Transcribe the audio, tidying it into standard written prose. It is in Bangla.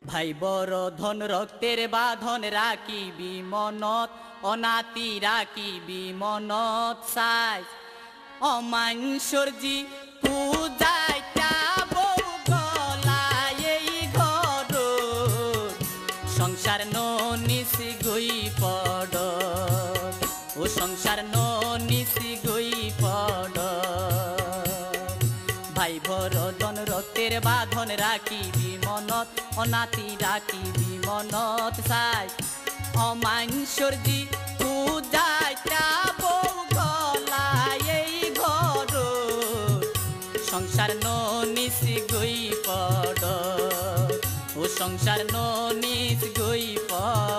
ভাই বড় ধন রক্তের বাঁধন রাখিবি মনত, অনাতি রাখিবি মনত সাই অমাংসর্জি পূজাইটা বউ গলায় এই ঘর সংসার নিসি গই পড ও সংসার নিসি গই পড ভাই বরদন রক্তের বাঁধন রাখিবি মনত, অনাতি রাখিবি মনত সাই অমাংসর্জি পূজাইটা বউ গলায় এই ঘর সংসার নিসি গই পড ও সংসার নিস গই পড।